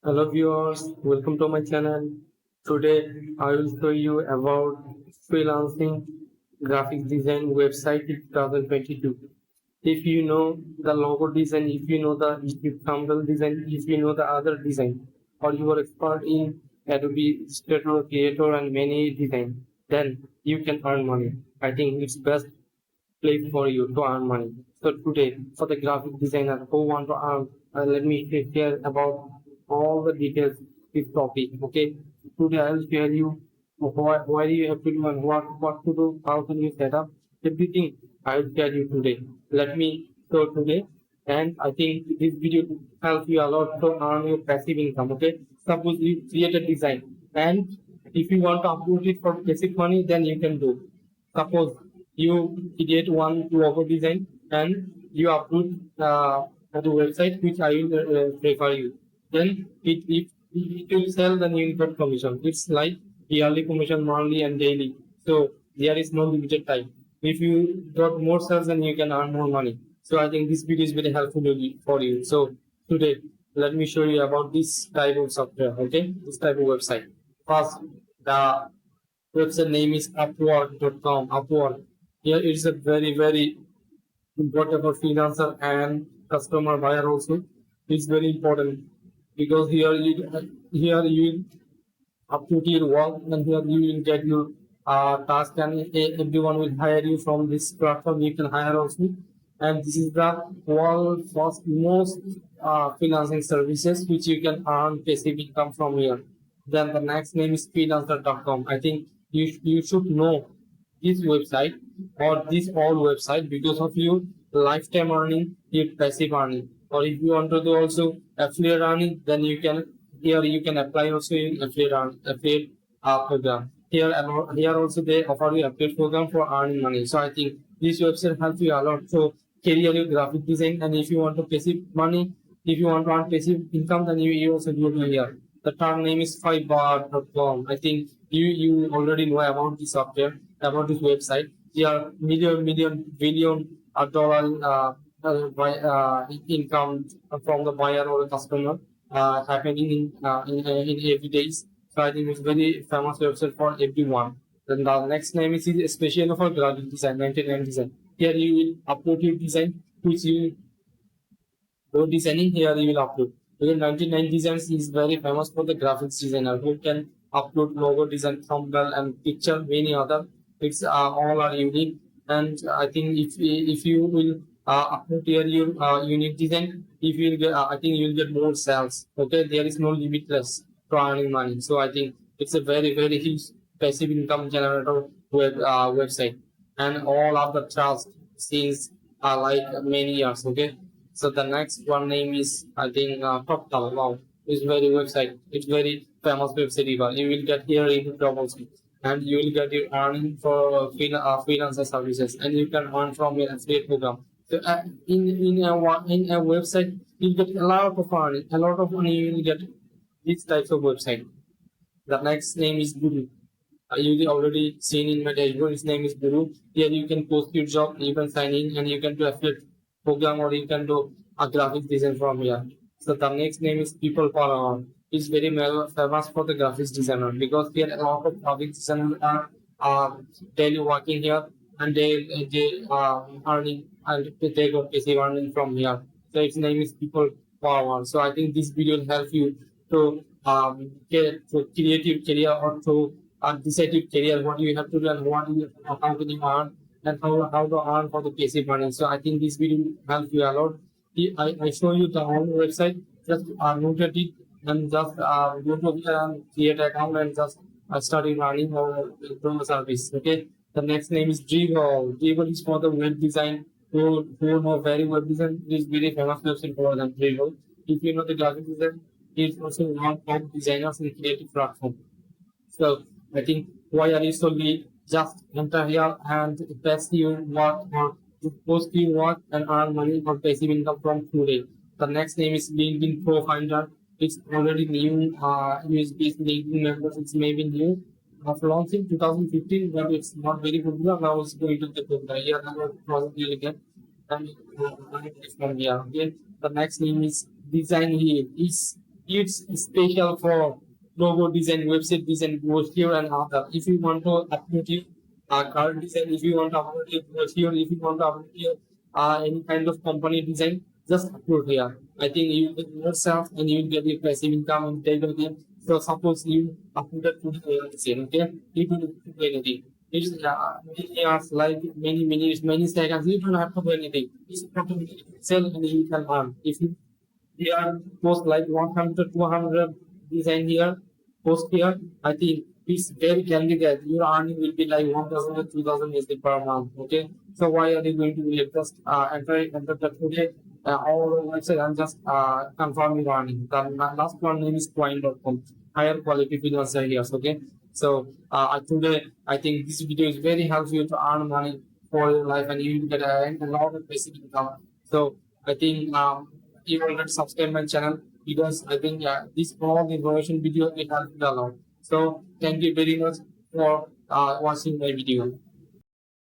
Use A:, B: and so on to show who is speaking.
A: Hello viewers, welcome to my channel. Today I will show you about freelancing graphic design website in 2022. If you know the logo design, if you know the YouTube thumbnail design, if you know the other design, or you are expert in Adobe Illustrator, Creator and many design, then you can earn money. I think it's best place for you to earn money. So today, for the graphic designer who want to earn, let me share about all the details this topic. Okay, today I will share you why you have to do and what to do, how can you set up everything. I will tell you today. Let me show today, and I think this video will help you a lot to earn your passive income. Okay, suppose you create a design, and if you want to upload it for passive money, then you can do. Suppose you create one logo design and you upload at the website which I will refer you. Then if it will sell, then you will get commission. It's like yearly commission, monthly and daily. So there is no limited time. If you got more sales, then you can earn more money. So I think this video is very helpful for you. So today, let me show you about this type of software. Okay, this type of website. First, the website name is Upwork.com. Upwork. Here it's a very important for freelancer and customer buyer also. It's very important because here you upload your work and here you will get your task and everyone will hire you from this platform. You can hire also, and this is the world first most freelancing services which you can earn passive income from here. Then the next name is freelancer.com. I think you should know this website or this all website because of your lifetime earning, your passive earning. Or if you want to do also affiliate earning, then you can here you can apply also in affiliate program. Here also they offer you affiliate program for earning money. So I think this website helps you a lot. So career your graphic design, and if you want to passive money, if you want to earn passive income, then you also do it here. The term name is fivebar.com. I think you already know about this software, about this website. There are million billion dollar income from the buyer or the customer happening in every days. So I think it's very famous website for everyone. Then the next name is especially for graphic design, 99 design. Here you will upload your design, which you do designing. Here you will upload. Because 99 designs is very famous for the graphics designer who can upload logo design, thumbnail and picture, many other. It's all are unique, and I think if you will upload here your unique design, if you will get, I think you will get more sales. Okay, there is no limitless to earning money. So I think it's a very huge passive income generator website, and all of the trust since like many years. Okay, so the next one name is I think Proptal. Wow, it's very website. It's very famous website. Even you will get here in job also, and you will get your earning for freelancer services, and you can earn from your affiliate program. So in a website, you get a lot of earning, a lot of money. You will get these types of website. The next name is Guru. You already seen in my dashboard. His name is Guru. Here you can post your job, you can sign in, and you can do affiliate program or you can do a graphic design from here. So the next name is People Power. It's very famous for the graphics designer because here a lot of graphics designers are daily working here and they earning and they got passive earning from here. So its name is People Power. So I think this video will help you to get to create your career or to decide your career, what you have to do and how can you earn and how to earn for the passive money. So I think this video will help you a lot. I show you the whole website, just look at it and just go to here and create an account and just start running or do a service. Okay. The next name is Dribble. Dribble is for the web design. Who know very web design is very famous website for them. Dribble. If you know the graphic design, it's also one of designers in creative platform. So I think why are you so late? Just enter here and pass your work or post your work and earn money or passive income from today. The next name is LinkedIn Pro Finder. It's already new. US-based LinkedIn members. It's maybe new. After launching 2015, but it's not very popular. Now it's going to get popular. Here, now it wasn't really good. And from here. Okay. The next name is Design Heal. it's special for logo design, website design, brochure and other. If you want to upload your card design, if you want to upload your brochure, if you want to upload your any kind of company design, just upload here. I think you will get yourself and you will get your passive income and take again. So suppose you uploaded to the design, okay? You don't have to do anything. It's many hours, like many minutes, many seconds. You don't have to do anything. It's automatically sell and you can earn. If you here post like 100, 200 design here, post here. I think it's very candidate. Your earning will be like 1,000 or 2,000 USD per month. Okay. So why are you going to be just enter the today our website and just confirm your earning. The last one name is coin.com. Higher quality freelancer here. Okay. So today I think this video is very helpful to earn money for your life and you will get a lot of basic income. So I think you already subscribe my channel because I think this all information video will help you a lot. So thank you very much for watching my video.